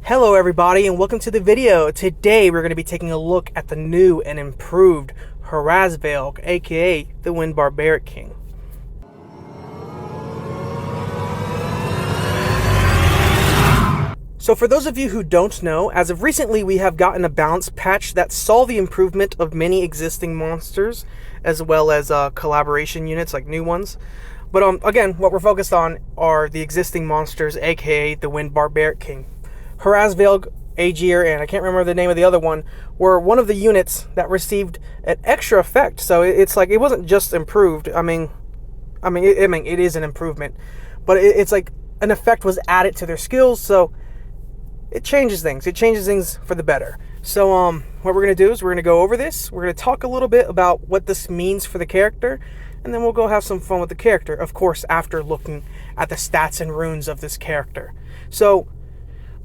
Hello everybody and welcome to the video. Today we're going to be taking a look at the new and improved Hraesvelg, aka the Wind Barbaric King. So for those of you who don't know, as of recently we have gotten a balance patch that saw the improvement of many existing monsters, as well as collaboration units like new ones. But again, what we're focused on are the existing monsters, aka the Wind Barbaric King. Hraesvelg, Aegir, and I can't remember the name of the other one, were one of the units that received an extra effect. So it's like it wasn't just improved. I mean, it is an improvement, but it's like an effect was added to their skills, so it changes things. It changes things for the better. So what we're gonna do is we're gonna go over this. We're gonna talk a little bit about what this means for the character, and then we'll go have some fun with the character. Of course, after looking at the stats and runes of this character. So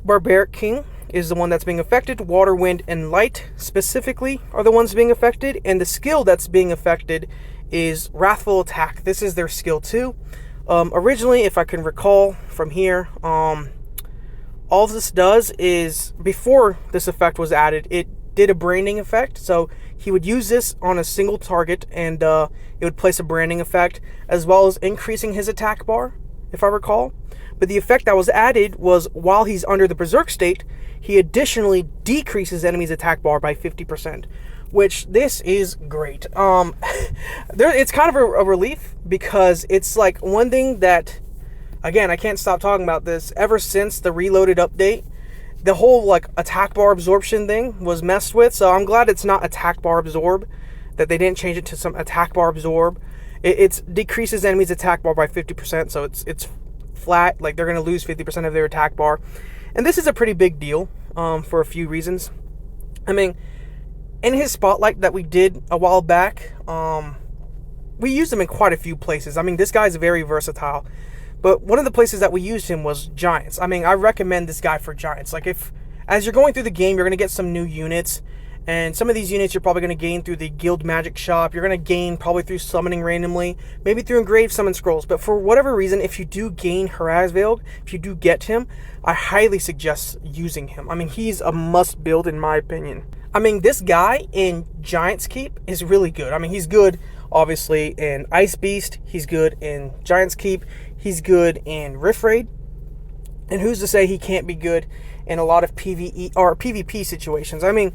Barbaric King is the one that's being affected. Water, wind, and light specifically are the ones being affected, and the skill that's being affected is Wrathful Attack. This is their skill 2. Originally, if I can recall from here, all this does is, before this effect was added, it did a branding effect. So he would use this on a single target, and it would place a branding effect, as well as increasing his attack bar, if I recall. But the effect that was added was, while he's under the Berserk state, he additionally decreases enemies' attack bar by 50%, which this is great. It's kind of a relief, because it's like one thing that, again, I can't stop talking about this. Ever since the Reloaded update, the whole like attack bar absorption thing was messed with. So I'm glad it's not attack bar absorb, that they didn't change it to some attack bar absorb. It decreases enemies' attack bar by 50%, so it's flat, like they're going to lose 50% of their attack bar. And this is a pretty big deal for a few reasons. I mean, in his spotlight that we did a while back, we used him in quite a few places. I mean, this guy's very versatile. But one of the places that we used him was Giants. I mean, I recommend this guy for Giants. Like, as you're going through the game, you're going to get some new units. And some of these units you're probably going to gain through the Guild Magic Shop. You're going to gain probably through summoning randomly. Maybe through engraved summon scrolls. But for whatever reason, if you do gain Hraesvelg, if you do get him, I highly suggest using him. I mean, he's a must build in my opinion. I mean, this guy in Giants Keep is really good. I mean, he's good, obviously, in Ice Beast. He's good in Giants Keep. He's good in Rift Raid. And who's to say he can't be good in a lot of PvE or PvP situations? I mean,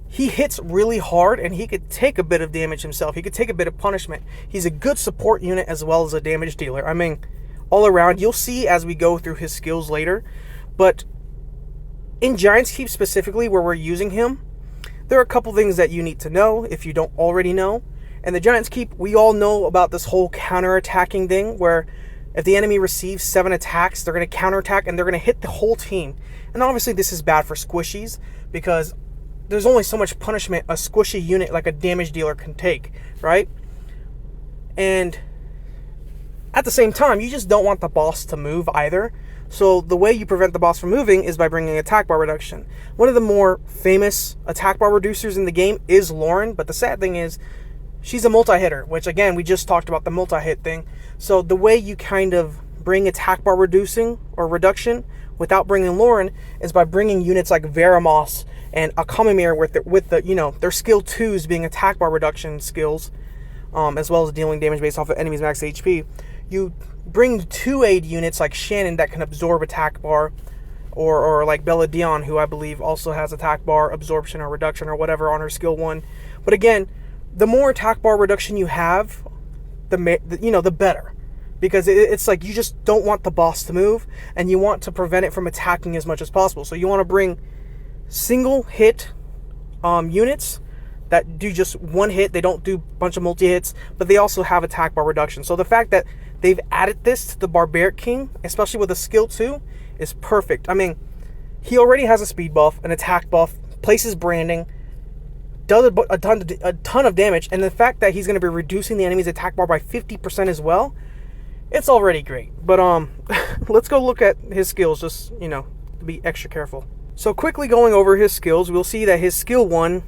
he hits really hard, and he could take a bit of damage himself. He could take a bit of punishment. He's a good support unit as well as a damage dealer. I mean, all around. You'll see as we go through his skills later. But in Giants Keep specifically, where we're using him, there are a couple things that you need to know if you don't already know. And the Giants Keep, we all know about this whole counter-attacking thing, where if the enemy receives 7 attacks, they're going to counterattack and they're going to hit the whole team. And obviously this is bad for squishies, because there's only so much punishment a squishy unit like a damage dealer can take, right? And at the same time, you just don't want the boss to move either. So the way you prevent the boss from moving is by bringing attack bar reduction. One of the more famous attack bar reducers in the game is Lauren, but the sad thing is, she's a multi-hitter, which again, we just talked about the multi-hit thing. So the way you kind of bring attack bar reducing or reduction without bringing Lauren is by bringing units like Veramos and Akamimir with the you know, their skill 2s being attack bar reduction skills, as well as dealing damage based off of enemies' max HP. You bring 2-aid units like Shannon that can absorb attack bar, or like Bella Dion, who I believe also has attack bar absorption or reduction or whatever on her skill 1. But again, the more attack bar reduction you have, the better. Because it's like you just don't want the boss to move, and you want to prevent it from attacking as much as possible. So you want to bring single hit units that do just one hit. They don't do a bunch of multi-hits, but they also have attack bar reduction. So the fact that they've added this to the Barbaric King, especially with a skill 2, is perfect. I mean, he already has a speed buff, an attack buff, places branding, does a ton of damage, and the fact that he's going to be reducing the enemy's attack bar by 50% as well, it's already great. But let's go look at his skills, just, you know, to be extra careful. So quickly going over his skills, we'll see that his skill 1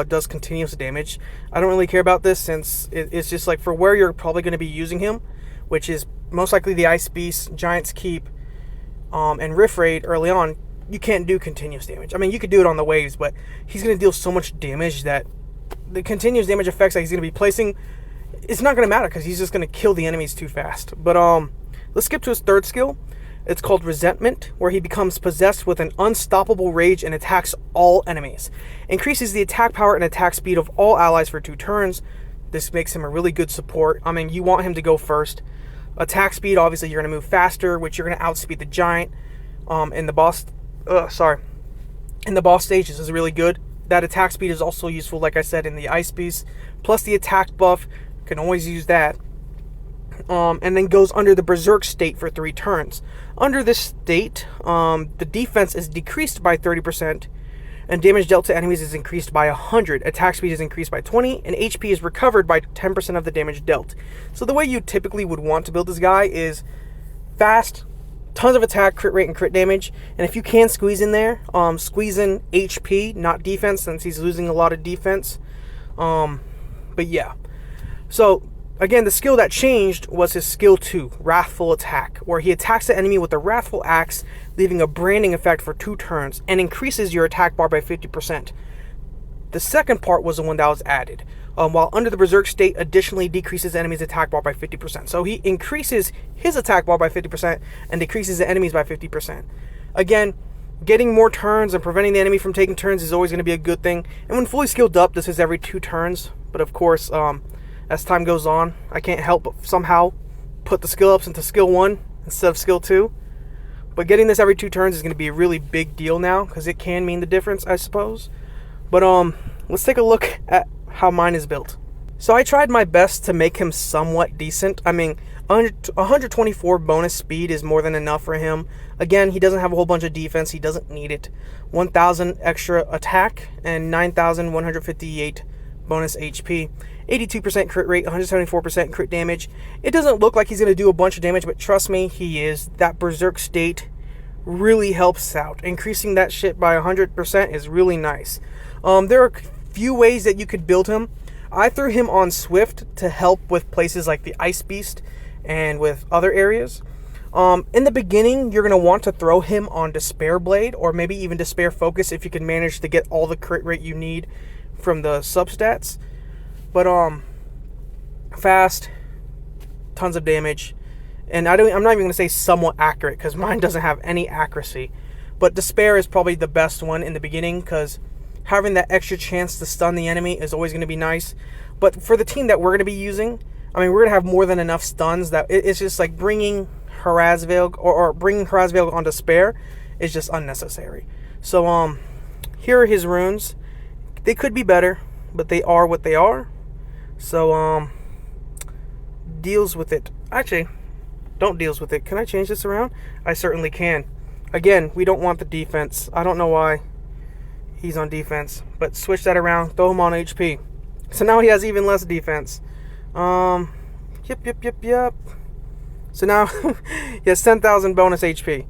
does continuous damage. I don't really care about this, since it's just like for where you're probably going to be using him, which is most likely the Ice Beast, Giants Keep, and Rift Raid early on. you can't do continuous damage. I mean, you could do it on the waves, but he's going to deal so much damage that the continuous damage effects that he's going to be placing, it's not going to matter because he's just going to kill the enemies too fast. But let's skip to his third skill. It's called Resentment, where he becomes possessed with an unstoppable rage and attacks all enemies. Increases the attack power and attack speed of all allies for 2 turns. This makes him a really good support. I mean, you want him to go first. Attack speed, obviously, you're going to move faster, which you're going to outspeed the giant. In the boss stage, this is really good. That attack speed is also useful, like I said, in the Ice Beast. Plus the attack buff, can always use that. And then goes under the Berserk state for 3 turns. Under this state, the defense is decreased by 30%, and damage dealt to enemies is increased by 100. Attack speed is increased by 20, and HP is recovered by 10% of the damage dealt. So the way you typically would want to build this guy is fast, tons of attack, crit rate, and crit damage. And if you can squeeze in there, squeeze in HP, not defense, since he's losing a lot of defense. But yeah. So again, the skill that changed was his skill 2, Wrathful Attack, where he attacks the enemy with a Wrathful Axe, leaving a branding effect for 2 turns, and increases your attack bar by 50%. The second part was the one that was added. While under the Berserk state, additionally decreases the enemy's attack bar by 50%. So he increases his attack bar by 50% and decreases the enemies by 50%. Again, getting more turns and preventing the enemy from taking turns is always going to be a good thing. And when fully skilled up, this is every 2 turns. But of course, as time goes on, I can't help but somehow put the skill ups into skill 1 instead of skill 2. But getting this every 2 turns is going to be a really big deal now, because it can mean the difference, I suppose. But let's take a look at how mine is built. So I tried my best to make him somewhat decent. I mean, 124 bonus speed is more than enough for him. Again, he doesn't have a whole bunch of defense. He doesn't need it. 1,000 extra attack and 9,158 bonus HP. 82% crit rate, 174% crit damage. It doesn't look like he's going to do a bunch of damage, but trust me, he is. That Berserk state really helps out. Increasing that shit by 100% is really nice. There are a few ways that you could build him. I threw him on Swift to help with places like the Ice Beast and with other areas. In the beginning, you're going to want to throw him on Despair Blade, or maybe even Despair Focus if you can manage to get all the crit rate you need from the substats. But fast, tons of damage, and I'm not even going to say somewhat accurate, because mine doesn't have any accuracy. But Despair is probably the best one in the beginning, because having that extra chance to stun the enemy is always going to be nice. But for the team that we're going to be using, I mean, we're going to have more than enough stuns that it's just like bringing Hraesvelg or bringing Hraesvelg on Despair is just unnecessary. So here are his runes. They could be better, but they are what they are. So deals with it. Actually, don't deals with it. Can I change this around? I certainly can. Again, we don't want the defense. I don't know why he's on defense, but switch that around, throw him on HP. So now he has even less defense. Yep. So now he has 10,000 bonus HP.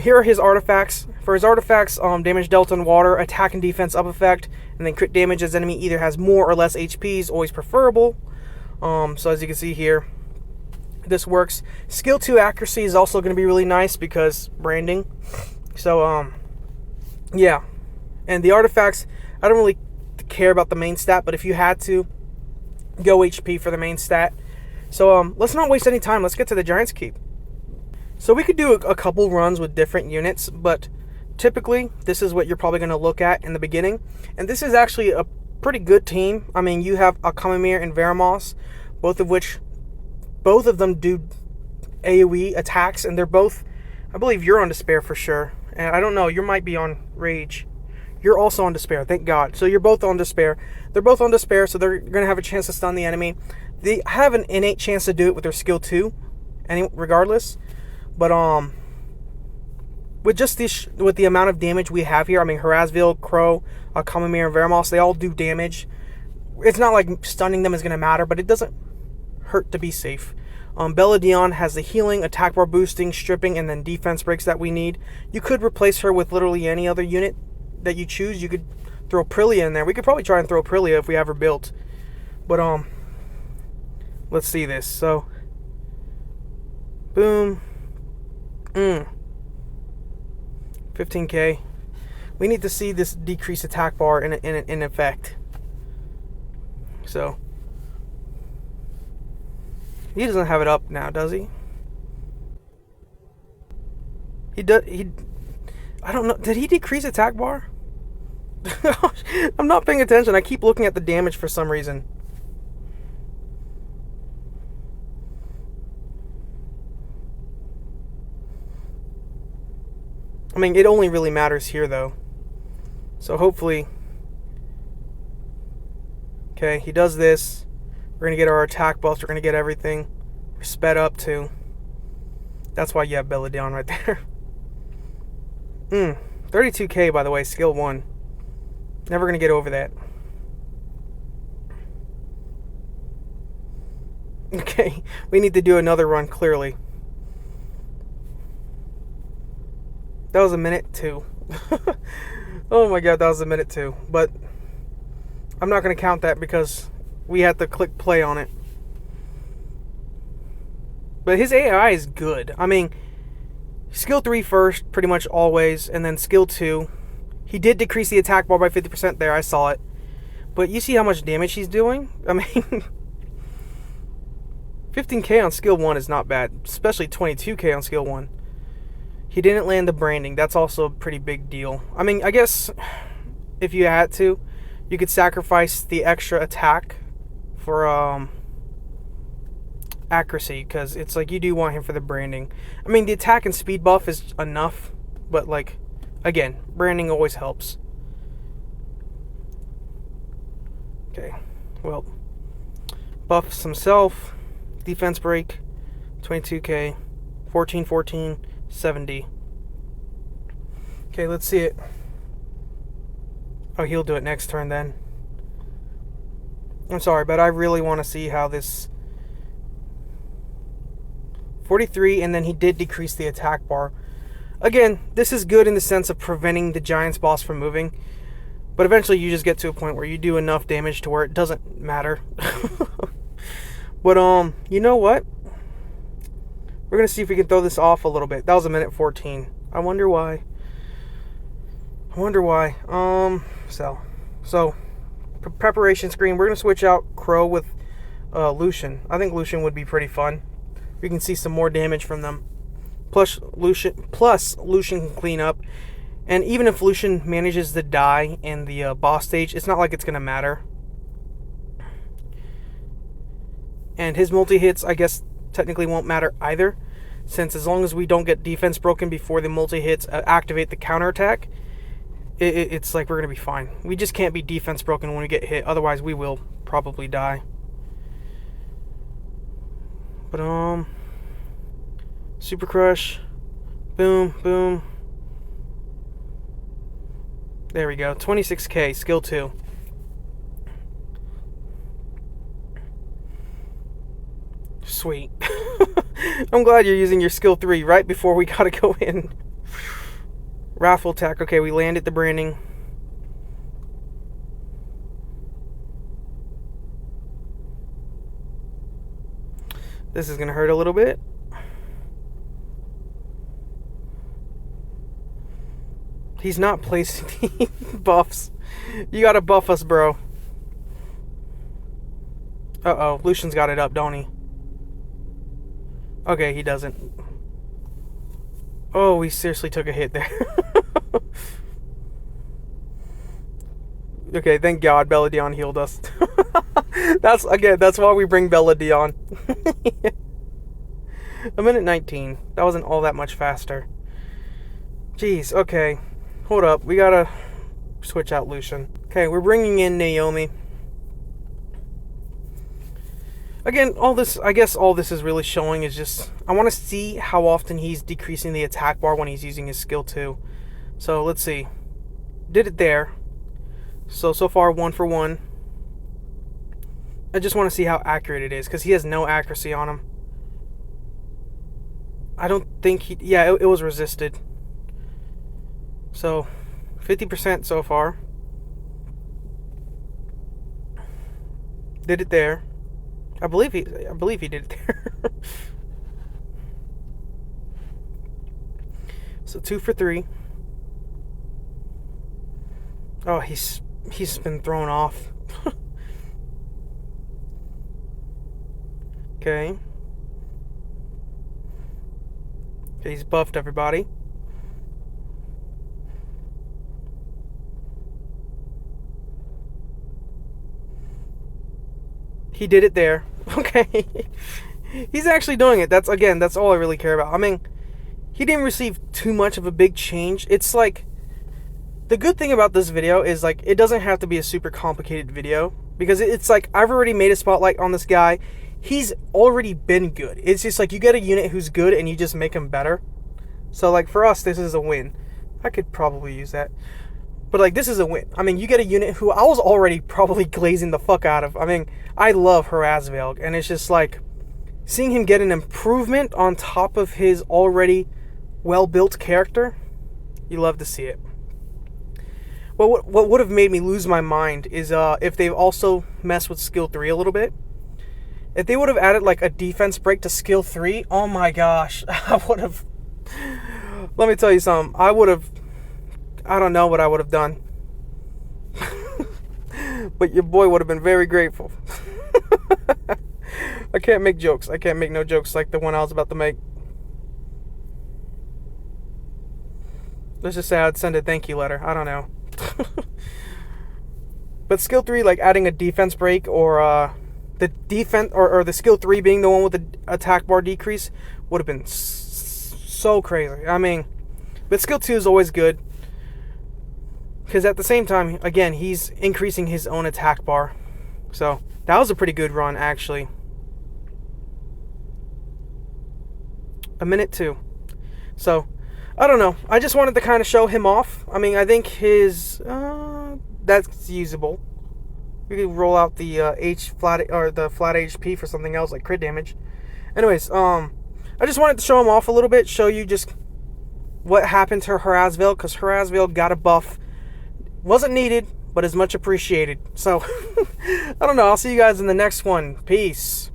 Here are his artifacts. For his artifacts, damage dealt on water, attack and defense up effect, and then crit damage as enemy either has more or less HP is always preferable. So as you can see here, this works. Skill 2 accuracy is also going to be really nice because branding. So yeah. And the artifacts, I don't really care about the main stat, but if you had to, go HP for the main stat. So let's not waste any time. Let's get to the Giant's Keep. So we could do a couple runs with different units, but typically this is what you're probably going to look at in the beginning. And this is actually a pretty good team. I mean, you have a Kamamir and Veramos, both of them do AoE attacks, and they're both, I believe you're on Despair for sure. And I don't know, you might be on Rage. You're also on Despair, thank God. So you're both on Despair. They're both on Despair, so they're going to have a chance to stun the enemy. They have an innate chance to do it with their skill 2, regardless. But with just with the amount of damage we have here, I mean, Hraesvelg, Crow, Kamamir, and Veramos, they all do damage. It's not like stunning them is going to matter, but it doesn't hurt to be safe. Belladionne has the healing, attack bar boosting, stripping, and then defense breaks that we need. You could replace her with literally any other unit that you choose. You could throw Aprilia in there. We could probably try and throw Aprilia if we have her built. But let's see this. So boom. 15k. We need to see this decrease attack bar in effect. So he doesn't have it up now, does he? He does. I don't know. Did he decrease attack bar? I'm not paying attention. I keep looking at the damage for some reason. I mean, it only really matters here, though. So hopefully... Okay, he does this. We're going to get our attack buffs. We're going to get everything. We're sped up, too. That's why you have Belladon right there. 32k, by the way, skill 1. Never going to get over that. Okay, we need to do another run, clearly. That was a minute 2. Oh my god, that was a minute 2. But I'm not going to count that because we had to click play on it. But his AI is good. I mean, skill 3 first, pretty much always, and then skill 2. He did decrease the attack bar by 50% there, I saw it. But you see how much damage he's doing? I mean, 15k on skill 1 is not bad, especially 22k on skill 1. He didn't land the branding. That's also a pretty big deal. I mean, I guess if you had to, you could sacrifice the extra attack for accuracy, because it's like you do want him for the branding. I mean, the attack and speed buff is enough, but like, again, branding always helps. Okay, well, buffs himself, defense break, 22k, 14, 70. Okay, let's see it. Oh, he'll do it next turn then. I'm sorry, but I really want to see how this... 43, and then he did decrease the attack bar. Again, this is good in the sense of preventing the Giants boss from moving. But eventually you just get to a point where you do enough damage to where it doesn't matter. But, you know what? We're going to see if we can throw this off a little bit. That was a minute 14. I wonder why. So, preparation screen. We're going to switch out Crow with Lucian. I think Lucian would be pretty fun. We can see some more damage from them. Plus, Lucian can clean up. And even if Lucian manages to die in the boss stage, it's not like it's going to matter. And his multi-hits, I guess, technically won't matter either, since as long as we don't get defense broken before the multi-hits activate the counterattack, it's like we're going to be fine. We just can't be defense broken when we get hit, otherwise we will probably die. But, Super Crush, boom, boom. There we go, 26k, skill 2. Sweet. I'm glad you're using your skill 3 right before we gotta go in. Raffle attack. Okay, we landed the branding. This is gonna hurt a little bit. He's not placing the buffs. You gotta buff us, bro. Uh-oh, Lucian's got it up, don't he? Okay, he doesn't. Oh, we seriously took a hit there. Okay, thank God Belladon healed us. That's why we bring Belladon. A minute 19. That wasn't all that much faster. Jeez, okay. Hold up, we gotta switch out Lucian. Okay, we're bringing in Naomi. Again, I guess all this is really showing is just, I want to see how often he's decreasing the attack bar when he's using his skill 2. So, let's see. Did it there. So far, 1 for 1. I just want to see how accurate it is, because he has no accuracy on him. I don't think yeah, it was resisted. So, 50% so far. Did it there. I believe he did it there. So 2 for 3. Oh, he's been thrown off. Okay. He's buffed everybody. He did it there. Okay. He's actually doing it. That's all I really care about. I mean, he didn't receive too much of a big change. It's like, the good thing about this video is, like, it doesn't have to be a super complicated video, because it's like, I've already made a spotlight on this guy. He's already been good. It's just like, you get a unit who's good and you just make him better. So, like, for us, this is a win. I could probably use that. But, like, this is a win. I mean, you get a unit who I was already probably glazing the fuck out of. I mean, I love Hraesvelg, and it's just like, seeing him get an improvement on top of his already well-built character, you love to see it. What would have made me lose my mind is if they've also messed with skill 3 a little bit. If they would have added, like, a defense break to skill 3, oh my gosh, I would have... Let me tell you something. I don't know what I would have done. But your boy would have been very grateful. I can't make jokes. I can't make no jokes like the one I was about to make. Let's just say I'd send a thank you letter. I don't know. But skill 3, like adding a defense break, or the defense, or the skill 3 being the one with the attack bar decrease, would have been so crazy. I mean, but skill 2 is always good, because at the same time, again, he's increasing his own attack bar. So that was a pretty good run, actually. A minute 2. So I don't know. I just wanted to kind of show him off. I mean, I think his that's usable. You can roll out the flat HP for something else like crit damage. Anyways, I just wanted to show him off a little bit, show you just what happened to Hraesvelg, because Hraesvelg got a buff. Wasn't needed, but is much appreciated. So I don't know. I'll see you guys in the next one. Peace.